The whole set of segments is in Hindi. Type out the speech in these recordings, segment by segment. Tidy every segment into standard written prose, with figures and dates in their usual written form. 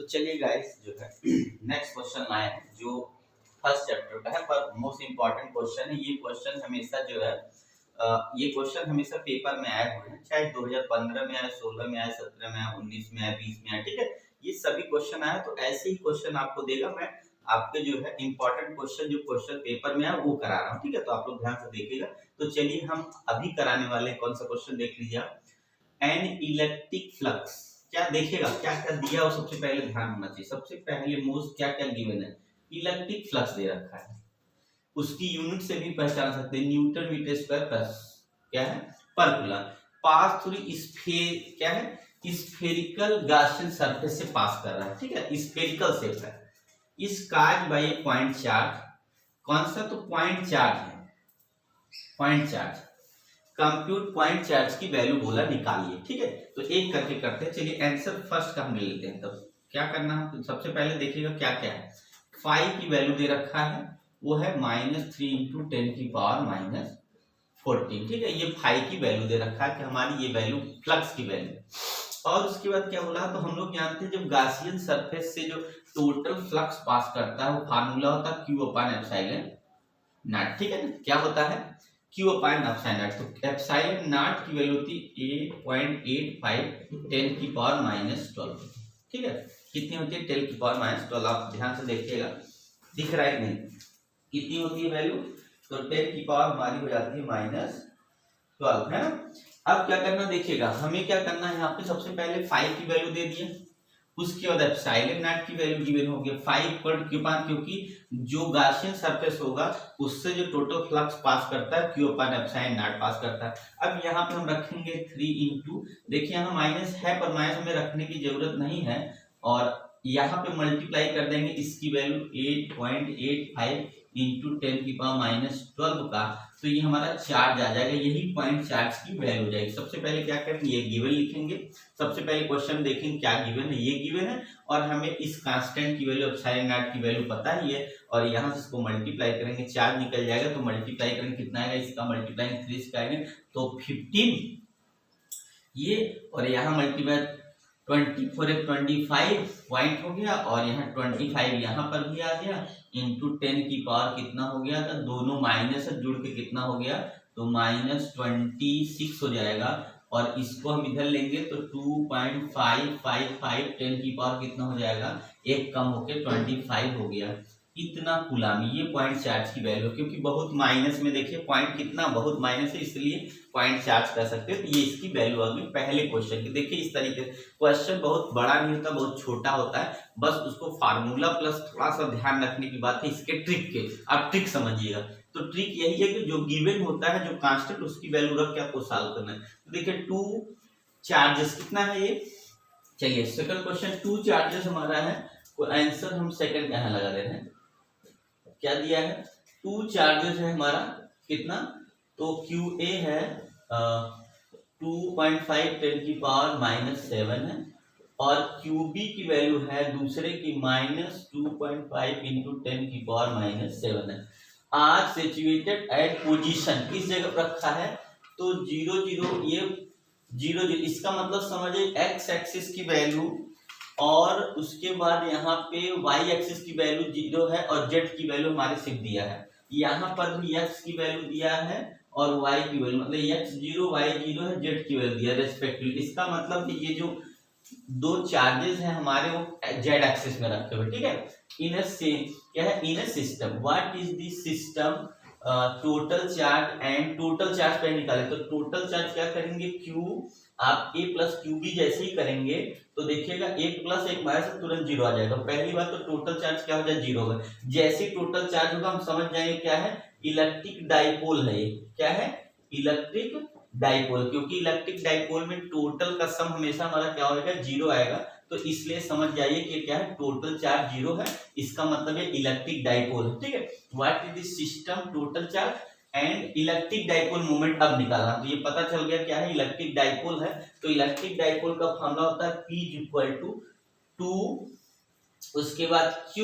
तो चलिए गाइस जो है नेक्स्ट क्वेश्चन लाए हैं जो फर्स्ट चैप्टर का है पर मोस्ट इम्पोर्टेंट क्वेश्चन है। ये क्वेश्चन हमेशा जो है ये क्वेश्चन हमेशा पेपर में आए हुए हैं, चाहे 2015 में आए, 16 में आए, 17 में आए, 19 में आए, 20 में आए, ठीक है। ये सभी क्वेश्चन आए तो ऐसे ही क्वेश्चन आपको देगा। मैं आपके जो है इम्पोर्टेंट क्वेश्चन जो क्वेश्चन पेपर में आए वो करा रहा हूँ, ठीक है। तो आप लोग ध्यान से देखिएगा। तो चलिए हम अभी कराने वाले कौन सा क्वेश्चन देख लीजिए आप। एन इलेक्ट्रिक फ्लक्स क्या देखेगा, क्या क्या दिया हो सबसे पहले ध्यान होना चाहिए। सबसे पहले मोस्ट क्या क्या गिवन है, इलेक्ट्रिक फ्लक्स दे रखा है। उसकी यूनिट से भी पहचान सकते हैं, न्यूटन मीटर स्क्वायर प्लस क्या है पर कूलम। पास थ्रू स्फीयर क्या है, स्फेरिकल गॉसियन सरफेस से पास कर रहा है, ठीक है। स्फेरिकल शेप है। इस काज बाय पॉइंट चार्ज, कौन सा तो पॉइंट चार्ज है, point charge. Compute point charge की वैल्यू बोला निकालिए, ठीक है। तो एक करके करते हैं। चलिए आंसर फर्स्ट का हम ले लेते हैं। तब क्या करना है, तो सबसे पहले देखिएगा क्या क्या है। फाइव की वैल्यू दे रखा है, वो है -3 इंटू 10 की पावर -14, ठीक है। ये फाइव की वैल्यू दे रखा है कि हमारी ये वैल्यू फ्लक्स की वैल्यू। और उसके बाद क्या बोला, तो हम लोग जानते हैं जब गॉसियन सरफेस से जो टोटल फ्लक्स पास करता है वो फार्मूला होता है Q अपॉन एप्सिलॉन नॉट, ठीक है ना। क्या होता है Q अपॉन एप्सिलॉन नॉट। तो एप्सिलॉन नॉट की वैल्यू होती है 8.85 10 की पावर -12, ठीक है। कितनी होती है 10 की पावर -12। आप ध्यान से देखिएगा, दिख रहा है नहीं, कितनी होती है वैल्यू, तो 10 की पावर हमारी हो जाती है -12, है ना। अब क्या करना देखिएगा, हमें क्या करना है, यहाँ पे सबसे पहले 5 की वैल्यू दे दिए, उसके बाद एप्सिलॉन नॉट की वैल्यू गिवन हो गया 5 पर क्यू पान, क्योंकि जो गॉसियन सरफेस होगा उससे जो टोटल फ्लक्स पास करता है क्यू पान एप्सिलॉन नॉट पास करता है। अब यहाँ पे हम रखेंगे 3 इंटू, देखिए यहाँ माइनस है पर माइनस हमें रखने की जरूरत नहीं है, और यहाँ पे मल्टीप्लाई कर देंगे इसकी वैल्यू 8.85 इंटू 10 की पावर -12 का, तो ये हमारा चार्ज आ जाएगा। यही पॉइंट चार्ज की वैल्यू हो जाएगी। सबसे पहले क्या करेंगे, ये गिवन लिखेंगे। सबसे पहले क्वेश्चन देखेंगे क्या गिवन है, ये गिवन है और हमें इस कांस्टेंट की वैल्यू एप्सिलॉन नॉट की वैल्यू पता ही है, और यहाँ से इसको मल्टीप्लाई करेंगे, चार्ज निकल जाएगा तो मल्टीप्लाई करेंगे, कितना आएगा, इसका मल्टीप्लाई 3 से आएगा तो 15 ये, और यहाँ मल्टीप्लाई 24 25 पॉइंट हो गया, और यहाँ 25 यहाँ पर भी आ गया, इंटू 10 की पावर कितना हो गया था, दोनों माइनस जुड़ के कितना हो गया, तो -26 हो जाएगा। और इसको हम इधर लेंगे तो 2.555 10 की पावर कितना हो जाएगा, एक कम होके 25 हो गया। इतना कूलम, ये पॉइंट चार्ज की वैल्यू, क्योंकि बहुत माइनस में देखिए पॉइंट कितना बहुत माइनस है, इसलिए पॉइंट चार्ज कर सकते हैं। तो ये इसकी वैल्यू आ गई पहले क्वेश्चन की। देखिए इस तरीके से क्वेश्चन बहुत बड़ा नहीं होता, बहुत छोटा होता है, बस उसको फार्मूला प्लस थोड़ा सा ध्यान रखने की बात है इसके ट्रिक के। आप ट्रिक समझिएगा, तो ट्रिक यही है कि जो गिवन होता है, जो कांस्टेंट, उसकी वैल्यू रख के आपको सॉल्व करना है। तो देखिए 2 चार्जेस कितना है ये, चलिए सेकंड क्वेश्चन 2 चार्जेस हमारा है, आंसर हम सेकंड यहाँ लगा दे रहे हैं। क्या दिया है, 2 चार्जेस है हमारा, कितना, तो QA है 2.5 10 की पावर -7 है, और QB की वैल्यू है दूसरे की -2.5 इंटू 10 की पावर -7 है। आर सिचुएटेड एट पोजीशन, किस जगह पर रखा है, तो 0 0, ये 0 0, इसका मतलब समझिए एक्स एक्सिस की वैल्यू, और उसके बाद यहाँ पे y एक्सिस की वैल्यू 0 है, और z की वैल्यू हमारे सिर्फ दिया है। यहाँ पर भी x की वैल्यू दिया है और y की वैल्यू, मतलब x 0 y 0 है, z की वैल्यू दिया रेस्पेक्टिवली। इसका मतलब कि ये जो दो चार्जेस हैं हमारे वो z एक्सिस में रखे हुए, ठीक है। इन अ क्या है, in a system, what is the system total charge and total charge पे निकाले, तो टोटल चार्ज क्या करेंगे, Q आप A प्लस QB जैसे ही करेंगे तो देखिएगा 1 प्लस 1 माइनस से तुरंत 0 आ जाएगा। पहली बात तो टोटल चार्ज क्या हो जाए, 0 होगा। जैसे ही टोटल चार्ज होगा हम समझ जाएंगे क्या है, इलेक्ट्रिक डाइपोल है ये, क्या है, इलेक्ट्रिक डाइपोल, क्योंकि इलेक्ट्रिक डाइपोल में टोटल का सम हमेशा हमारा क्या होगा, 0 आएगा। तो इसलिए समझ जाइए कि क्या है, टोटल चार्ज 0 है, इसका मतलब है इलेक्ट्रिक डाइपोल है, ठीक है। What is the system total charge and electric dipole moment अब निकालना, तो ये पता चल गया क्या है, इलेक्ट्रिक डाइपोल है। तो इलेक्ट्रिक डाइपोल का फॉर्मूला होता है P इक्वल टू 2, उसके बाद Q,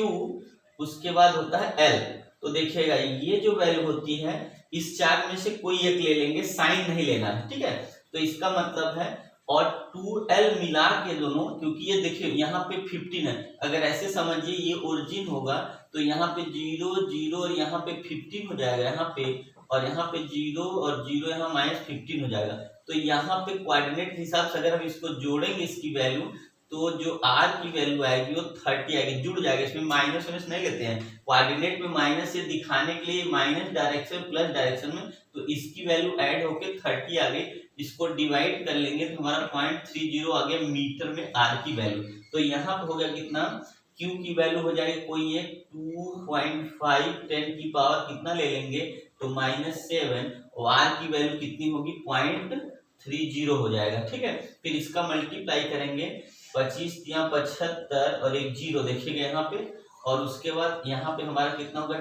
उसके बाद होता है L। तो देखिएगा ये जो वैल्यू होती है, इस चार्ट में से कोई एक ले लेंगे, साइन नहीं लेना है, ठीक है। तो इसका मतलब है और 2L मिला के दोनों, क्योंकि ये देखिए यहाँ पे 15 है, अगर ऐसे समझिए ये ओरिजिन होगा तो यहाँ पे 0 0 और यहाँ पे 15 हो जाएगा यहाँ पे, और यहाँ पे 0 और 0 यहाँ -15 हो जाएगा। तो यहाँ पे कोऑर्डिनेट के हिसाब से अगर हम इसको जोड़ेंगे इसकी वैल्यू, तो जो r की वैल्यू आएगी वो 30 आएगी, जुड़ जाएगा। इसमें माइनस नहीं लेते हैं, कोऑर्डिनेट में माइनस से दिखाने के लिए माइनस डायरेक्शन प्लस डायरेक्शन में, तो इसकी वैल्यू ऐड होके 30 आ गई। इसको डिवाइड कर लेंगे तो हमारा 0.30 आ गया मीटर में r की वैल्यू। तो यहाँ पे हो गया कितना, q की वैल्यू हो जाएगी कोई एक 2.5 10 की पावर कितना ले लेंगे तो -7, और r की वैल्यू कितनी होगी 0.30 हो जाएगा। ठीक है, फिर इसका मल्टीप्लाई करेंगे, 25 या 75 और एक 0 देखिएगा यहाँ पे, और उसके बाद यहाँ पे हमारा कितना होगा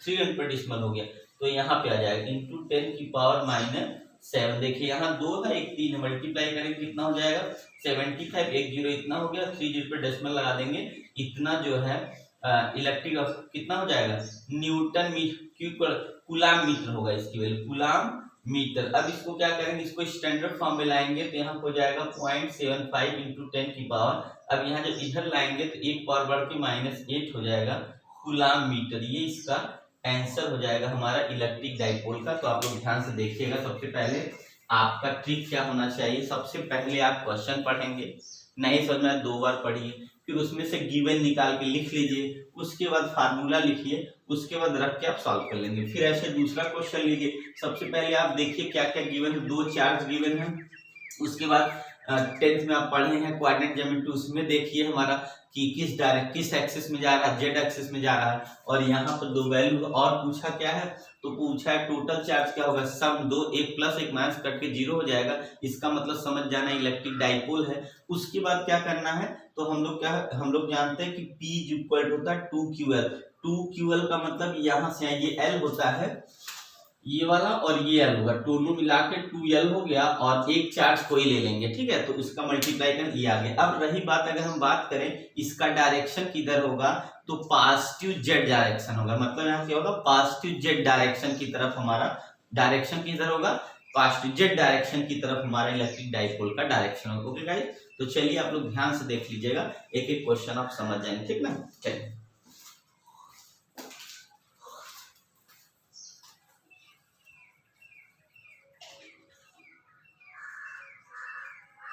300 डेसिमल हो गया, तो यहाँ पे आ जाएगा इंटू 10 की पावर -7। देखिए यहाँ 2 है एक 3 है, मल्टीप्लाई करेंगे कितना हो जाएगा 75, एक 0 इतना हो गया, 30 पे डेसिमल लगा देंगे, इतना जो है इलेक्ट्रिक कितना हो जाएगा न्यूटन मीटर, कूलाम मीटर होगा इसकी वैल्यू, कूलाम मीटर। अब इसको क्या करेंगे, इसको स्टैंडर्ड फॉर्म में लाएंगे तो यहाँ हो जाएगा 0.75 इंटू 10 की पावर। अब यहाँ जब इधर लाएंगे तो एक पावर बढ़ के -8 हो जाएगा कूलाम मीटर। ये इसका आंसर हो जाएगा हमारा इलेक्ट्रिक डाइपोल का। तो आप लोग ध्यान से देखिएगा, सबसे पहले आपका ट्रिक क्या होना चाहिए, सबसे पहले आप क्वेश्चन पढ़ेंगे, नहीं समझ में 2 बार पढ़िए, फिर उसमें से गिवन निकाल के लिख लीजिए, उसके बाद फार्मूला लिखिए, उसके बाद रख के आप सॉल्व कर लेंगे। फिर ऐसे दूसरा क्वेश्चन लीजिए, सबसे पहले आप देखिए क्या क्या गिवन है, 2 चार्ज गिवन है, उसके बाद 10th में आप पढ़े हैं कोऑर्डिनेट ज्योमेट्री, उसमें देखिए हमारा कि किस एक्सिस में जा रहा है, जेड एक्सिस में जा रहा है, और यहाँ पर 2 वैल्यू और पूछा क्या है, तो पूछा है टोटल चार्ज क्या होगा, सम 2 एक प्लस एक माइनस कट के 0 हो जाएगा, इसका मतलब समझ जाना इलेक्ट्रिक डाइपोल है। उसके बाद क्या करना है, तो हम लोग जानते हैं कि P इक्वल होता है 2QL। 2QL का मतलब यहाँ से ये L होता है ये वाला, और ये L होगा, दोनों मिला के 2L हो गया, और एक चार्ज कोई ले लेंगे। ठीक है, तो इसका मल्टीप्लाई कर ये आ गया। अब रही बात, अगर हम बात करें इसका डायरेक्शन किधर होगा, तो पॉजिटिव जेड डायरेक्शन होगा, मतलब यहाँ क्या होगा पॉजिटिव जेड डायरेक्शन की तरफ हमारा डायरेक्शन किधर होगा, पॉजिटिव जेड डायरेक्शन की तरफ हमारा इलेक्ट्रिक डाइपोल का डायरेक्शन होगा। ओके गाइस, तो चलिए आप लोग ध्यान से देख लीजिएगा, एक एक क्वेश्चन आप समझ जाएंगे। ठीक ना, चलिए।